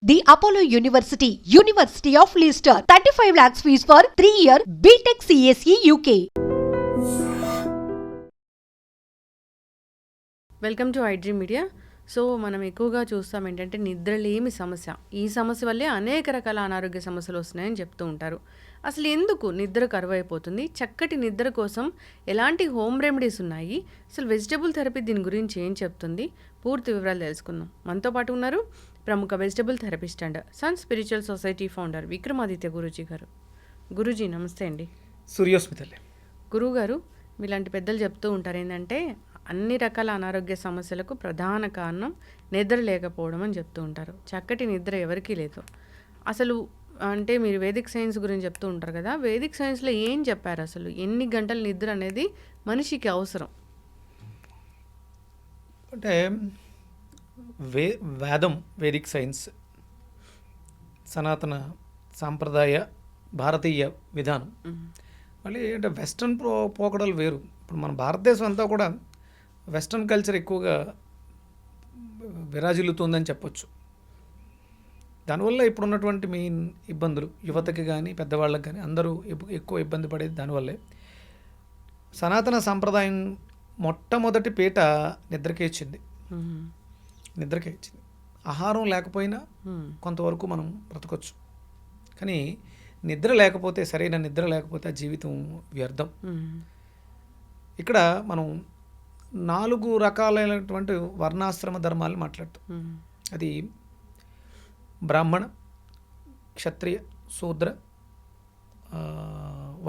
The Apollo University, University of Leicester. 35 lakhs fees for 3-year BTech CSE UK. Welcome to iDream media. So మనం ఎక్కువగా చూస్తాం ఏంటంటే నిద్రలేమి సమస్య. ఈ సమస్య వల్లే అనేక రకాల అనారోగ్య సమస్యలు వస్తున్నాయని చెప్తూ ఉంటారు. అసలు ఎందుకు నిద్ర కరువైపోతుంది? చక్కటి నిద్ర కోసం ఎలాంటి హోమ్ రెమెడీస్ ఉన్నాయి? అసలు వెజిటబుల్ థెరపీ దీని గురించి ఏం చెప్తుంది? పూర్తి వివరాలు తెలుసుకుందాం. మనతో పాటు ఉన్నారు ప్రముఖ vegetable therapist and sun spiritual society founder Vikramaditya Guruji గారు. గురూజీ నమస్తే అండి. సూర్యోస్మితలే. గురువు గారు, మీలాంటి పెద్దలు చెప్తూ ఉంటారు ఏంటంటే అన్ని రకాల అనారోగ్య సమస్యలకు ప్రధాన కారణం నిద్ర లేకపోవడం అని చెప్తూ ఉంటారు. చక్కటి నిద్ర ఎవరికీ లేదు. అసలు అంటే మీరు వేదిక్ సైన్స్ గురించి చెప్తూ ఉంటారు కదా, వేదిక్ సైన్స్లో ఏం చెప్పారు? అసలు ఎన్ని గంటల నిద్ర అనేది మనిషికి అవసరం? అంటే వేదం, వేదిక్ సైన్స్, సనాతన సాంప్రదాయ భారతీయ విధానం, మళ్ళీ అంటే వెస్ట్రన్ పోకడలు వేరు. ఇప్పుడు మన భారతదేశం అంతా కూడా వెస్ట్రన్ కల్చర్ ఎక్కువగా విరాజిల్లుతుందని చెప్పొచ్చు. దానివల్ల ఇప్పుడున్నటువంటి మెయిన్ ఇబ్బందులు యువతకి కానీ పెద్దవాళ్ళకి కానీ అందరూ ఎక్కువ ఇబ్బంది పడేది దానివల్లే. సనాతన సాంప్రదాయం మొట్టమొదటి పీట నిద్రకే ఇచ్చింది. ఆహారం లేకపోయినా కొంతవరకు మనం బ్రతకొచ్చు, కానీ నిద్ర లేకపోతే, సరైన నిద్ర లేకపోతే ఆ జీవితం వ్యర్థం. ఇక్కడ మనం 4 రకాలైనటువంటి వర్ణాశ్రమ ధర్మాలను మాట్లాడతాం. అది బ్రాహ్మణ, క్షత్రియ, శూద్ర,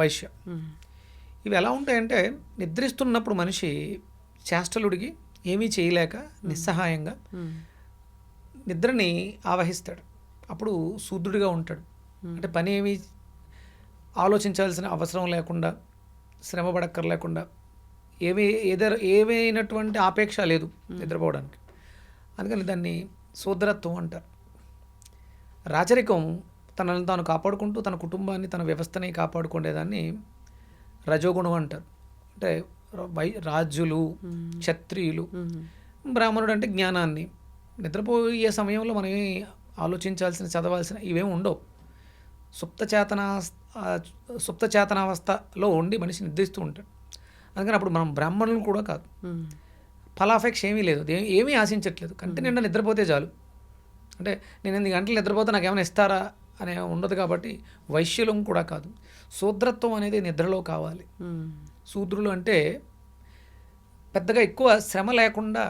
వైశ్య. ఇవి ఎలా ఉంటాయంటే నిద్రిస్తున్నప్పుడు మనిషి చేష్టలుడిగి ఏమీ చేయలేక నిస్సహాయంగా నిద్రని ఆవహిస్తాడు. అప్పుడు శూద్రుడిగా ఉంటాడు. అంటే పని ఏమీ ఆలోచించాల్సిన అవసరం లేకుండా, శ్రమ పడక్కర్లేకుండా, ఏమైనటువంటి ఆపేక్ష లేదు నిద్రపోవడానికి. అందుకని దాన్ని శూద్రత్వం అంటారు. రాచరికం తనను తాను కాపాడుకుంటూ తన కుటుంబాన్ని, తన వ్యవస్థని కాపాడుకునేదాన్ని రజోగుణం అంటారు. అంటే రాజులు, క్షత్రియులు, బ్రాహ్మణుడు అంటే జ్ఞానాన్ని. నిద్రపోయే సమయంలో మనం ఆలోచించాల్సిన, చదవాల్సిన ఇవేమి ఉండవు. సుప్త చేతనావస్థలో ఉండి మనిషి నిద్రిస్తూ ఉంటాడు. అందుకని అప్పుడు మనం బ్రాహ్మణులు కూడా కాదు. ఫలాఫెక్స్ ఏమీ లేదు, ఏమీ ఆశించట్లేదు. కంటి నిండా నిద్రపోతే చాలు. అంటే నేను 8 గంటలు నిద్రపోతే నాకు ఏమైనా ఇస్తారా అనే ఉండదు. కాబట్టి వైశ్యులం కూడా కాదు. శూద్రత్వం అనేది నిద్రలో కావాలి. శూద్రులు అంటే పెద్దగా ఎక్కువ శ్రమ లేకుండా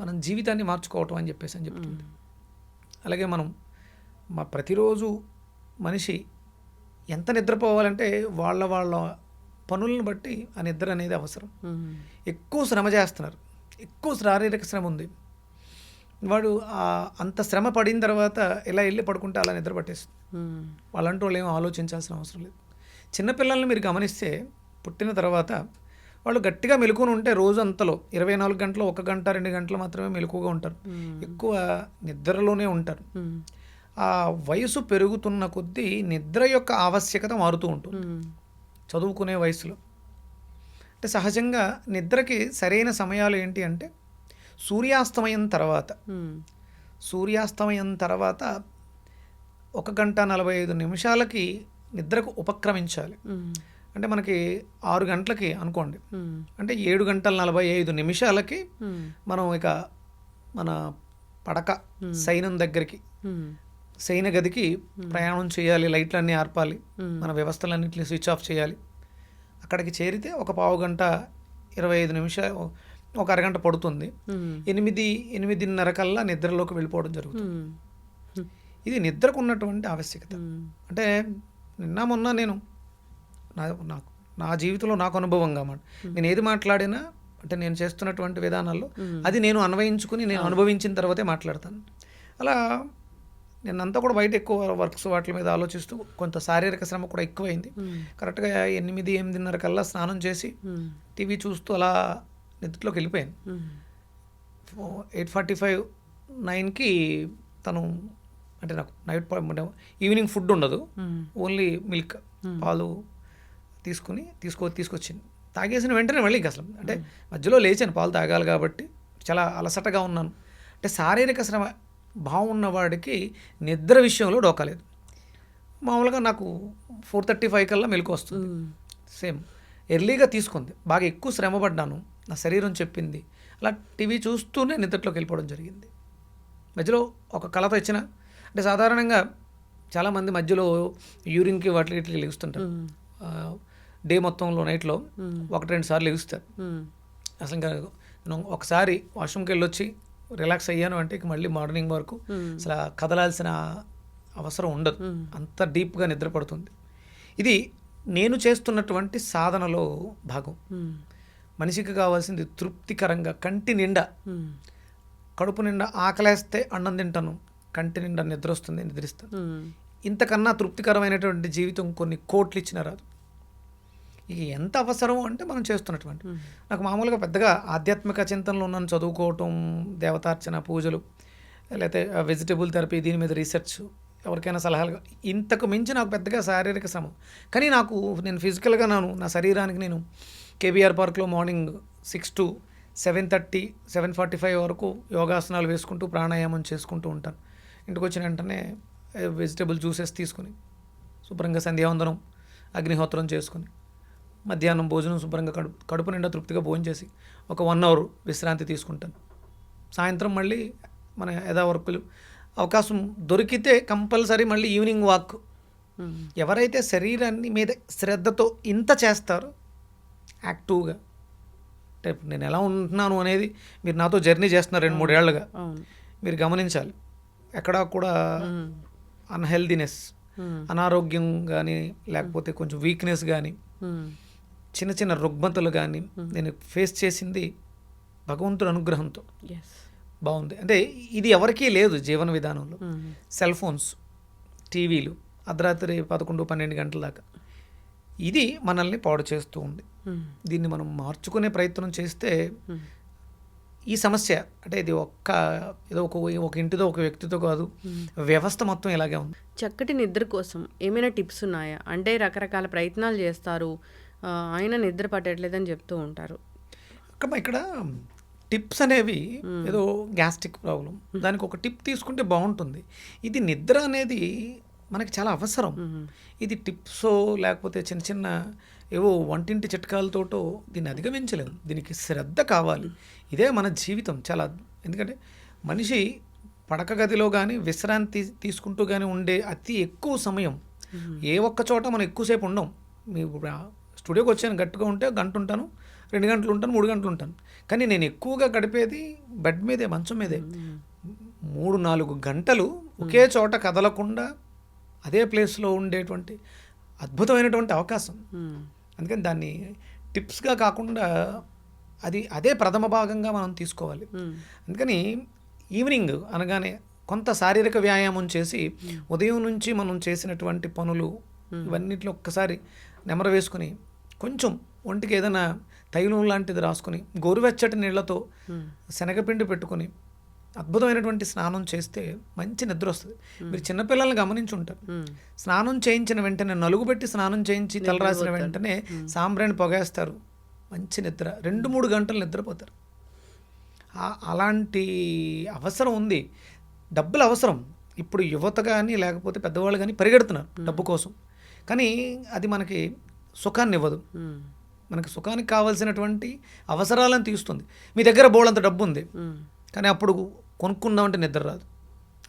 మనం జీవితాన్ని మార్చుకోవటం అని చెప్తుంది. అలాగే మనం ప్రతిరోజు మనిషి ఎంత నిద్రపోవాలంటే వాళ్ళ పనులను బట్టి ఆ నిద్ర అనేది అవసరం. ఎక్కువ శ్రమ చేస్తున్నారు, ఎక్కువ శారీరక శ్రమ ఉంది, వాడు అంత శ్రమ పడిన తర్వాత ఇలా వెళ్ళి పడుకుంటే అలా నిద్ర పట్టేస్తుంది. వాళ్ళంటూ వాళ్ళు ఏమో ఆలోచించాల్సిన అవసరం లేదు. చిన్నపిల్లల్ని మీరు గమనిస్తే పుట్టిన తర్వాత వాళ్ళు గట్టిగా మెలుకుని ఉంటే రోజు అంతలో 24 గంటలు 1 గంట 2 గంటలు మాత్రమే మెలకుగా ఉంటారు. ఎక్కువ నిద్రలోనే ఉంటారు. ఆ వయసు పెరుగుతున్న కొద్దీ నిద్ర యొక్క ఆవశ్యకత మారుతూ ఉంటుంది. చదువుకునే వయసులో అంటే సహజంగా నిద్రకి సరైన సమయాలు ఏంటి అంటే సూర్యాస్తమయం తర్వాత 1 గంట 45 నిమిషాలకి నిద్రకు ఉపక్రమించాలి. అంటే మనకి 6 గంటలకి అనుకోండి, అంటే 7 గంటల 45 నిమిషాలకి మనం ఇక మన పడక సైనం దగ్గరికి, సైన గదికి ప్రయాణం చేయాలి. లైట్లన్నీ ఆర్పాలి, మన వ్యవస్థలన్నింటినీ స్విచ్ ఆఫ్ చేయాలి. అక్కడికి చేరితే ఒక 1/2 గంట 25 నిమిషాలు, ఒక అరగంట పడుతుంది. 8-8:30 కల్లా నిద్రలోకి వెళ్ళిపోవడం జరుగుతుంది. ఇది నిద్రకు ఉన్నటువంటి ఆవశ్యకత. అంటే నిన్న మొన్న నేను నా జీవితంలో నాకు అనుభవంగా నేను ఏది మాట్లాడినా అంటే నేను చేస్తున్నటువంటి విధానాల్లో అది నేను అన్వయించుకుని నేను అనుభవించిన తర్వాతే మాట్లాడతాను. అలా నిన్నంతా కూడా బయట ఎక్కువ వర్క్స్ వాటి మీద ఆలోచిస్తూ కొంత శారీరక శ్రమ కూడా ఎక్కువైంది. కరెక్ట్గా 8-8:30 కల్లా స్నానం చేసి టీవీ చూస్తూ అలా నిద్రలోకి వెళ్ళిపోయాను. 8:45 9కి తను అంటే నాకు నైట్ ఈవినింగ్ ఫుడ్ ఉండదు, ఓన్లీ మిల్క్, పాలు తీసుకొచ్చింది. తాగేసిన వెంటనే మళ్ళీ అసలు అంటే మధ్యలో లేచాను, పాలు తాగాలి కాబట్టి చాలా అలసటగా ఉన్నాను. అంటే శారీరక శ్రమ బాగున్నవాడికి నిద్ర విషయంలో డోకాలేదు. మామూలుగా నాకు 4:35 కల్లా మెలకు వస్తుంది. సేమ్ ఎర్లీగా తీసుకుంది, బాగా ఎక్కువ శ్రమ పడ్డాను, నా శరీరం చెప్పింది, అలా టీవీ చూస్తూనే నిద్రలోకి వెళ్ళిపోవడం జరిగింది. మధ్యలో ఒక కలత ఇచ్చిన, అంటే సాధారణంగా చాలామంది మధ్యలో యూరిన్కి వాటికి ఇట్లా లెగుస్తుంటారు. డే మొత్తంలో నైట్లో 1-2 సార్లు లెగుస్తారు. అసలు ఇంకా నేను ఒకసారి వాష్రూమ్కి వెళ్ళొచ్చి రిలాక్స్ అయ్యాను అంటే ఇక మళ్ళీ మార్నింగ్ వరకు అసలు కదలాల్సిన అవసరం ఉండదు, అంత డీప్గా నిద్ర పడుతుంది. ఇది నేను చేస్తున్నటువంటి సాధనలో భాగం. మనిషికి కావాల్సింది తృప్తికరంగా కంటి నిండా, కడుపు నిండా ఆకలేస్తే అన్నం తింటాను, కంటి నిండా నిద్ర వస్తుంది, నిద్రిస్తాను. ఇంతకన్నా తృప్తికరమైనటువంటి జీవితం కొన్ని కోట్లు ఇచ్చిన రాదు. ఇక ఎంత అవసరం అంటే మనం చేస్తున్నటువంటి, నాకు మామూలుగా పెద్దగా ఆధ్యాత్మిక చింతనలో ఉన్నాను, చదువుకోవటం, దేవతార్చన, పూజలు, లేకపోతే వెజిటబుల్ థెరపీ, దీని మీద రీసెర్చ్, ఎవరికైనా సలహాలు, ఇంతకు మించి నాకు పెద్దగా శారీరక శ్రమ. కానీ నేను ఫిజికల్గా నా శరీరానికి నేను కేబీఆర్ పార్క్లో మార్నింగ్ 6 to 7:30, 7:45 వరకు యోగాసనాలు వేసుకుంటూ ప్రాణాయామం చేసుకుంటూ ఉంటాను. ఇంటికి వచ్చిన వెంటనే వెజిటబుల్ జ్యూసెస్ తీసుకుని శుభ్రంగా సంధ్యావందనం, అగ్నిహోత్రం చేసుకుని మధ్యాహ్నం భోజనం శుభ్రంగా కడుపు నిండా తృప్తిగా భోజనం చేసి ఒక 1 hour విశ్రాంతి తీసుకుంటాను. సాయంత్రం మళ్ళీ మన వర్కులు అవకాశం దొరికితే కంపల్సరీ మళ్ళీ ఈవినింగ్ వాక్. ఎవరైతే శరీరాన్ని మీద శ్రద్ధతో ఇంత చేస్తారో యాక్టివ్గా, అంటే నేను ఎలా ఉంటున్నాను అనేది మీరు నాతో జర్నీ చేస్తున్నారు 2-3 ఏళ్ళుగా, మీరు గమనించాలి. ఎక్కడా కూడా అన్హెల్దీనెస్, అనారోగ్యం కానీ, లేకపోతే కొంచెం వీక్నెస్ కానీ, చిన్న చిన్న రుగ్మతలు కానీ నేను ఫేస్ చేసింది భగవంతుడి అనుగ్రహంతో బాగుంది. అంటే ఇది ఎవరికీ లేదు జీవన విధానంలో. సెల్ ఫోన్స్, టీవీలు, అర్ధరాత్రి 11-12 గంటల దాకా, ఇది మనల్ని పాడు చేస్తూ ఉంది. దీన్ని మనం మార్చుకునే ప్రయత్నం చేస్తే ఈ సమస్య, అంటే ఇది ఏదో ఒక ఇంటితో ఒక వ్యక్తితో కాదు, వ్యవస్థ మొత్తం ఇలాగే ఉంది. చక్కటి నిద్ర కోసం ఏమైనా టిప్స్ ఉన్నాయా? అంటే రకరకాల ప్రయత్నాలు చేస్తారు, ఆయన నిద్ర పట్టట్లేదని చెప్తూ ఉంటారు. ఇక్కడ టిప్స్ అనేవి ఏదో గ్యాస్ట్రిక్ ప్రాబ్లం, దానికి ఒక టిప్ తీసుకుంటే బాగుంటుంది. ఇది నిద్ర అనేది మనకి చాలా అవసరం. ఇది టిప్సో లేకపోతే చిన్న చిన్న ఏవో వంటింటి చిట్కాలతోటో దీన్ని అధిగమించలేము. దీనికి శ్రద్ధ కావాలి. ఇదే మన జీవితం చాలా. ఎందుకంటే మనిషి పడక గదిలో కానీ విశ్రాంతి తీసుకుంటూ కానీ ఉండే అతి ఎక్కువ సమయం ఏ ఒక్క చోట మనం ఎక్కువసేపు ఉండం. మీ స్టూడియోకి వచ్చాను, గట్టిగా ఉంటే 1 గంట ఉంటాను, 2 గంటలు ఉంటాను, 3 గంటలు ఉంటాను. కానీ నేను ఎక్కువగా గడిపేది బెడ్ మీదే, మంచం మీదే. 3-4 గంటలు ఒకే చోట కదలకుండా అదే ప్లేస్లో ఉండేటువంటి అద్భుతమైనటువంటి అవకాశం. అందుకని దాన్ని టిప్స్గా కాకుండా అదే ప్రథమ భాగంగా మనం తీసుకోవాలి. అందుకని ఈవినింగ్ అనగానే కొంత శారీరక వ్యాయామం చేసి ఉదయం నుంచి మనం చేసినటువంటి పనులు ఇవన్నిట్లో ఒక్కసారి నెమరు వేసుకుని కొంచెం ఒంటికి ఏదైనా తైలం లాంటిది రాసుకుని గోరువెచ్చటి నీళ్లతో శనగపిండి పెట్టుకుని అద్భుతమైనటువంటి స్నానం చేస్తే మంచి నిద్ర వస్తుంది. మీరు చిన్నపిల్లల్ని గమనించుంటారు, స్నానం చేయించిన వెంటనే నలుగు పెట్టి స్నానం చేయించి తలరాసిన వెంటనే సాంబ్రాణి పొగేస్తారు, మంచి నిద్ర, 2-3 గంటలు నిద్రపోతారు. అలాంటి అవసరం ఉంది. డబ్బులు అవసరం. ఇప్పుడు యువత కానీ లేకపోతే పెద్దవాళ్ళు కానీ పరిగెడుతున్నారు డబ్బు కోసం. కానీ అది మనకి సుఖాన్ని ఇవ్వదు. మనకి సుఖానికి కావాల్సినటువంటి అవసరాలను తీస్తుంది. మీ దగ్గర బోళ్ళంత డబ్బు ఉంది, కానీ అప్పుడు కొనుక్కుందామంటే నిద్ర రాదు.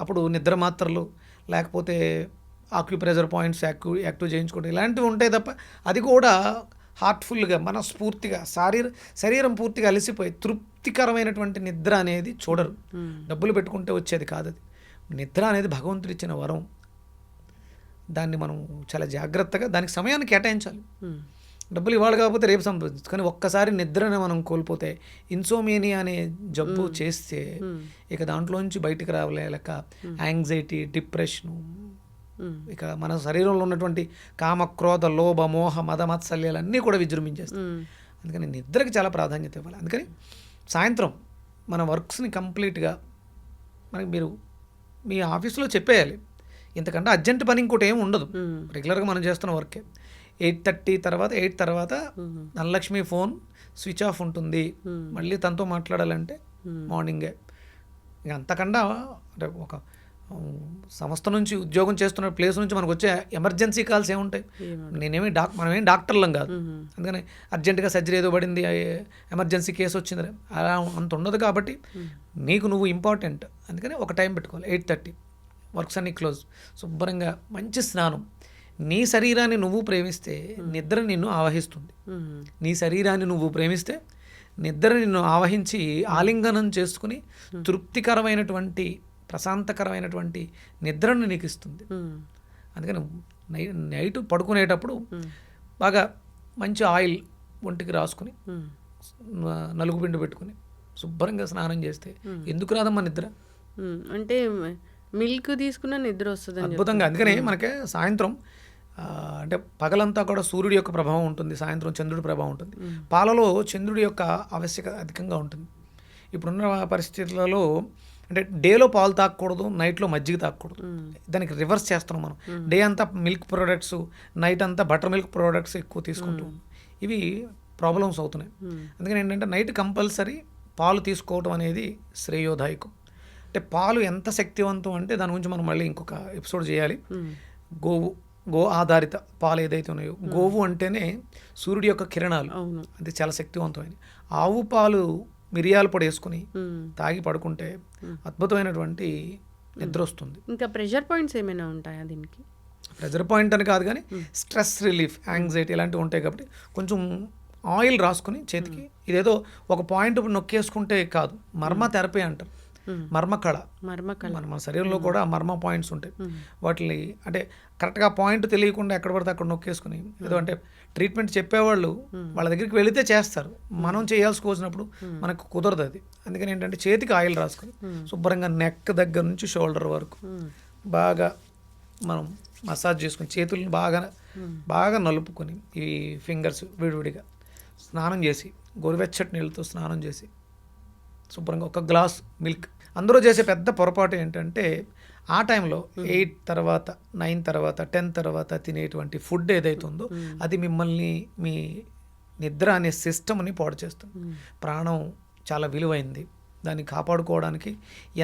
అప్పుడు నిద్ర మాత్రలు లేకపోతే ఆక్యుప్రెషర్ పాయింట్స్ యాక్టివ్ చేయించుకోవడం ఇలాంటివి ఉంటాయి తప్ప, అది కూడా హార్ట్ఫుల్గా మనస్ఫూర్తిగా శరీరం పూర్తిగా అలసిపోయి తృప్తికరమైనటువంటి నిద్ర అనేది చూడరు. డబ్బులు పెట్టుకుంటే వచ్చేది కాదు. అది నిద్ర అనేది భగవంతుడిచ్చిన వరం. దాన్ని మనం చాలా జాగ్రత్తగా దానికి సమయాన్ని కేటాయించాలి. డబ్బులు ఇవాళ కాకపోతే రేపు సంపాదించు. కానీ ఒక్కసారి నిద్రని మనం కోల్పోతే, ఇన్సోమేనియా అనే జబ్బు చేస్తే ఇక దాంట్లోంచి బయటికి రావలేక యాంగ్జైటీ, డిప్రెషను, ఇక మన శరీరంలో ఉన్నటువంటి కామ, క్రోధ, లోభ, మోహ, మద, మత్సల్యాలు అన్నీ కూడా విజృంభించేస్తాయి. అందుకని నిద్రకి చాలా ప్రాధాన్యత ఇవ్వాలి. అందుకని సాయంత్రం మన వర్క్స్ని కంప్లీట్గా మీరు మీ ఆఫీస్లో చెప్పేయాలి. ఇంతకంటే అర్జెంట్ పని ఇంకోటి ఏమి ఉండదు. రెగ్యులర్గా మనం చేస్తున్న వర్కే. 8:30 తర్వాత 8 తర్వాత ధనలక్ష్మి ఫోన్ స్విచ్ ఆఫ్ ఉంటుంది. మళ్ళీ తనతో మాట్లాడాలంటే మార్నింగే ఇక అంతకన్నా అంటే ఒక సంస్థ నుంచి ఉద్యోగం చేస్తున్న ప్లేస్ నుంచి మనకు వచ్చే ఎమర్జెన్సీ కాల్స్ ఏముంటాయి. మనమేం డాక్టర్లం కాదు. అందుకని అర్జెంటుగా సర్జరీ ఏదో పడింది, ఎమర్జెన్సీ కేసు వచ్చింది, అలా అంత ఉండదు. కాబట్టి నీకు నువ్వు ఇంపార్టెంట్. అందుకని ఒక టైం పెట్టుకోవాలి, 8:30 వర్క్స్ అన్ని క్లోజ్. శుభ్రంగా మంచి స్నానం. నీ శరీరాన్ని నువ్వు ప్రేమిస్తే నిద్ర నిన్ను ఆవహిస్తుంది. నీ శరీరాన్ని నువ్వు ప్రేమిస్తే నిద్ర నిన్ను ఆవహించి ఆలింగనం చేసుకుని తృప్తికరమైనటువంటి ప్రశాంతకరమైనటువంటి నిద్రను నీకు ఇస్తుంది. అందుకని నైట్ పడుకునేటప్పుడు బాగా మంచి ఆయిల్ ఒంటికి రాసుకుని నలుగుపిండి పెట్టుకుని శుభ్రంగా స్నానం చేస్తే ఎందుకు రాదమ్మా నిద్ర? అంటే మిల్క్ తీసుకున్న నిద్ర వస్తుంది అద్భుతంగా. అందుకనే మనకి సాయంత్రం అంటే పగలంతా కూడా సూర్యుడి యొక్క ప్రభావం ఉంటుంది, సాయంత్రం చంద్రుడి ప్రభావం ఉంటుంది. పాలలో చంద్రుడి యొక్క ఆవశ్యకత అధికంగా ఉంటుంది. ఇప్పుడున్న పరిస్థితులలో అంటే డేలో పాలు తాగకూడదు, నైట్లో మజ్జిగ తాగకూడదు. దానికి రివర్స్ చేస్తున్నాం మనం. డే అంతా మిల్క్ ప్రోడక్ట్స్, నైట్ అంతా బటర్ మిల్క్ ప్రోడక్ట్స్ ఎక్కువ తీసుకుంటూ ఇవి ప్రాబ్లమ్స్ అవుతున్నాయి. అందుకని ఏంటంటే నైట్ కంపల్సరీ పాలు తీసుకోవడం అనేది శ్రేయోదాయకం. అంటే పాలు ఎంత శక్తివంతం అంటే దాని గురించి మనం మళ్ళీ ఇంకొక ఎపిసోడ్ చేయాలి. గో ఆధారిత పాలు ఏదైతే ఉన్నాయో, గోవు అంటేనే సూర్యుడి యొక్క కిరణాలు, అది చాలా శక్తివంతమైనది. ఆవు పాలు మిరియాల పొడి వేసుకుని తాగి పడుకుంటే అద్భుతమైనటువంటి నిద్ర వస్తుంది. ఇంకా ప్రెషర్ పాయింట్స్ ఏమైనా ఉంటాయా దీనికి? ప్రెషర్ పాయింట్ అని కాదు కానీ స్ట్రెస్ రిలీఫ్, యాంగ్జైటీ ఇలాంటివి ఉంటాయి. కాబట్టి కొంచెం ఆయిల్ రాసుకుని చేతికి, ఇదేదో ఒక పాయింట్ నొక్కేసుకుంటే కాదు, మర్మ థెరపీ అంటారు. మర్మకళ, మన శరీరంలో కూడా మర్మ పాయింట్స్ ఉంటాయి. వాటిని అంటే కరెక్ట్గా పాయింట్ తెలియకుండా ఎక్కడ పడితే అక్కడ నొక్కేసుకుని ఏదో అంటే ట్రీట్మెంట్ చెప్పేవాళ్ళు వాళ్ళ దగ్గరికి వెళితే చేస్తారు. మనం చేయాల్సి వచ్చినప్పుడు మనకు కుదరదు అది. అందుకని ఏంటంటే చేతికి ఆయిల్ రాసుకొని శుభ్రంగా నెక్ దగ్గర నుంచి షోల్డర్ వరకు బాగా మనం మసాజ్ చేసుకుని చేతులను బాగా నలుపుకొని ఈ ఫింగర్స్ విడివిడిగా స్నానం చేసి గోరువెచ్చటి నీళ్ళతో స్నానం చేసి శుభ్రంగా ఒక గ్లాస్ మిల్క్. అందరూ చేసే పెద్ద పొరపాటు ఏంటంటే ఆ టైంలో 8 తర్వాత 9 తర్వాత 10 తర్వాత తినేటువంటి ఫుడ్ ఏదైతే ఉందో అది మిమ్మల్ని మీ నిద్ర అనే సిస్టమ్ని పాడు చేస్తుంది. ప్రాణం చాలా విలువైంది, దాన్ని కాపాడుకోవడానికి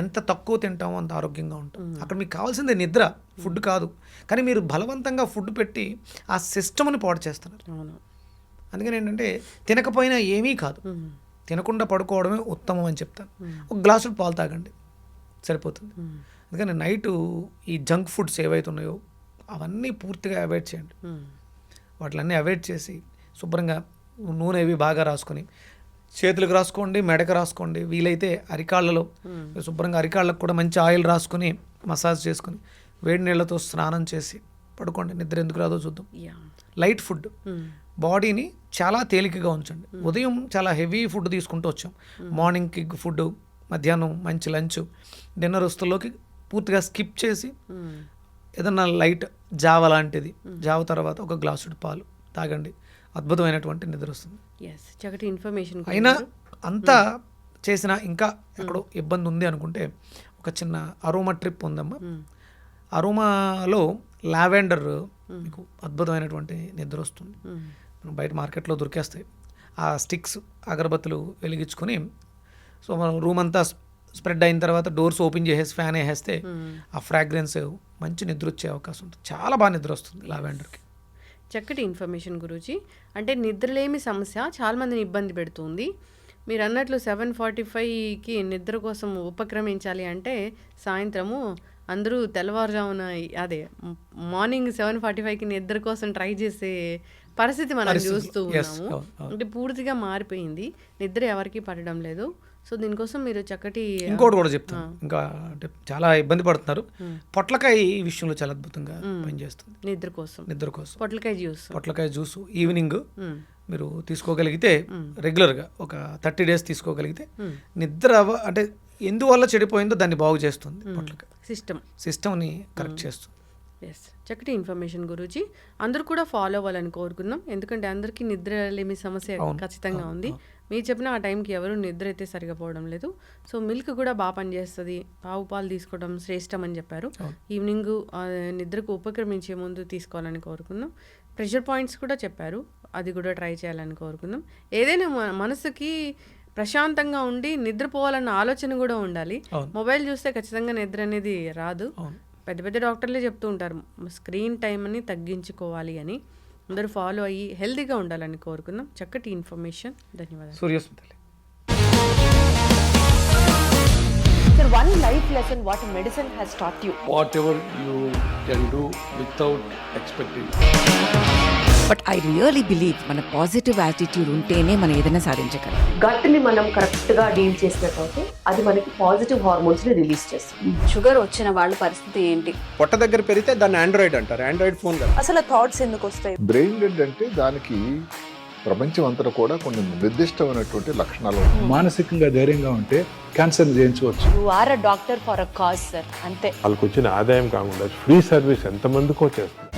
ఎంత తక్కువ తింటామో అంత ఆరోగ్యంగా ఉంటాం. అక్కడ మీకు కావాల్సిందే నిద్ర, ఫుడ్ కాదు. కానీ మీరు బలవంతంగా ఫుడ్ పెట్టి ఆ సిస్టమ్ని పాడు చేస్తున్నారు. అందుకని ఏంటంటే తినకపోయినా ఏమీ కాదు, తినకుండా పడుకోవడమే ఉత్తమం అని చెప్తాను. ఒక గ్లాసు పాలు తాగండి సరిపోతుంది. అందుకని నైటు ఈ జంక్ ఫుడ్స్ ఏవైతే ఉన్నాయో అవన్నీ పూర్తిగా అవాయిడ్ చేయండి. వాటిలన్నీ అవాయిడ్ చేసి శుభ్రంగా నూనె అవి బాగా రాసుకొని చేతులకు రాసుకోండి, మెడకు రాసుకోండి. వీలైతే అరికాళ్ళలో శుభ్రంగా అరికాళ్ళకు కూడా మంచి ఆయిల్ రాసుకొని మసాజ్ చేసుకొని వేడి నీళ్ళతో స్నానం చేసి పడుకోండి. నిద్ర ఎందుకు రాదో చూద్దాం. లైట్ ఫుడ్, బాడీని చాలా తేలికగా ఉంచండి. ఉదయం చాలా హెవీ ఫుడ్ తీసుకుంటూ వచ్చాం. మార్నింగ్కి ఫుడ్, మధ్యాహ్నం మంచి లంచ్, డిన్నర్ వస్తువులోకి పూర్తిగా స్కిప్ చేసి ఏదన్నా లైట్ జావ లాంటిది, జావ తర్వాత ఒక గ్లాసు పాలు తాగండి. అద్భుతమైనటువంటి నిద్ర వస్తుంది. చక్కటి ఇన్ఫర్మేషన్. అయినా అంతా చేసినా ఇంకా ఎక్కడో ఇబ్బంది ఉంది అనుకుంటే ఒక చిన్న అరోమా ట్రిప్ ఉందమ్మా. అరోమాలో లావెండర్ మీకు అద్భుతమైనటువంటి నిద్ర వస్తుంది. బయట మార్కెట్లో దొరికేస్తాయి ఆ స్టిక్స్, అగరబత్తులు వెలిగించుకొని సో మనం రూమ్ అంతా స్ప్రెడ్ అయిన తర్వాత డోర్స్ ఓపెన్ చేసేసి ఫ్యాన్ వేసేస్తే ఆ ఫ్రాగ్రెన్స్ మంచి నిద్ర వచ్చే అవకాశం ఉంటుంది. చాలా బాగా నిద్ర వస్తుంది లావెండర్కి. చక్కటి ఇన్ఫర్మేషన్ గురూజీ. అంటే నిద్రలేమి సమస్య చాలామందిని ఇబ్బంది పెడుతుంది. మీరు అన్నట్లు 7:45కి నిద్ర కోసం ఉపక్రమించాలి అంటే సాయంత్రము అందరూ తెల్లవారుజామున అదే మార్నింగ్ 7:45కి నిద్ర కోసం ట్రై చేసే పరిస్థితి మనం చూస్తూ ఉన్నాము. అంటే పూర్తిగా మారిపోయింది, నిద్ర ఎవరికి పడడం లేదు. సో దీనికోసం మీరు చక్కటి ఇంకోటి కూడా చెప్తాను. ఇంకా అంటే చాలా ఇబ్బంది పడుతున్నారు. పొట్లకాయ ఈ విషయంలో చాలా అద్భుతంగా పనిచేస్తుంది నిద్ర కోసం. పొట్లకాయ జ్యూస్ ఈవినింగ్ మీరు తీసుకోగలిగితే రెగ్యులర్గా ఒక 30 days తీసుకోగలిగితే నిద్ర అంటే ఎందువల్ల చెడిపోయిందో దాన్ని బాగు చేస్తుంది. పొట్లకాయ సిస్టమ్ని కరెక్ట్ చేస్తుంది. చక్కటి ఇన్ఫర్మేషన్ గురూజీ. అందరూ కూడా ఫాలో అవ్వాలని కోరుకున్నాం. ఎందుకంటే అందరికీ నిద్ర లేమి సమస్య ఖచ్చితంగా ఉంది. మీరు చెప్పిన ఆ టైంకి ఎవరు నిద్ర అయితే సరిగా పోవడం లేదు. సో మిల్క్ కూడా బాగా పనిచేస్తుంది, ఆవు పాలు తీసుకోవడం శ్రేష్టం అని చెప్పారు. ఈవినింగ్ నిద్రకు ఉపక్రమించే ముందు తీసుకోవాలని కోరుకుందాం. ప్రెషర్ పాయింట్స్ కూడా చెప్పారు, అది కూడా ట్రై చేయాలని కోరుకుందాం. ఏదైనా మనసుకి ప్రశాంతంగా ఉండి నిద్రపోవాలన్న ఆలోచన కూడా ఉండాలి. అవును. మొబైల్ చూస్తే ఖచ్చితంగా నిద్ర అనేది రాదు. అవును. పెద్ద పెద్ద డాక్టర్లే చెప్తూ ఉంటారు స్క్రీన్ టైంని తగ్గించుకోవాలి అని. అందరూ ఫాలో అయ్యి హెల్తీగా ఉండాలని కోరుకుందాం. చక్కటి ఇన్ఫర్మేషన్, ధన్యవాదాలు. సూర్యస్మితలి. Sir, one life lesson what medicine has taught you. whatever you can do without expecting. But I really believe మన పాజిటివ్ యాటిట్యూడ్ ఉంటేనే మనం ఏదైనా సాధించగలం. గట్ని మనం కరెక్ట్ గా డీల్ చేసినట్లయితే అది మనకి పాజిటివ్ హార్మోన్స్ ని రిలీజ్ చేస్తుంది. షుగర్ వచ్చిన వాళ్ళ పరిస్థితి ఏంటి? పొట్ట దగ్గర పెరిగితే దాన్ని ఆండ్రాయిడ్ అంటారు, ఆండ్రాయిడ్ ఫోన్ కదా. అసలు థాట్స్ ఎందుకు వస్తాయి? బ్రెయిన్ డెడ్ అంటే దానికి ప్రపంచం అంతా కూడా కొన్ని నిర్దిష్టమైనటువంటి లక్షణాలు ఉన్నాయి. మానసికంగా ధైర్యంగా ఉంటే క్యాన్సర్ జయించవచ్చు. You are a doctor for a cause sir, అంతే. వాళ్ళకి వచ్చిన ఆదాయం కాకుండా ఫ్రీ సర్వీస్ ఎంతమందికో చేస్తుంది.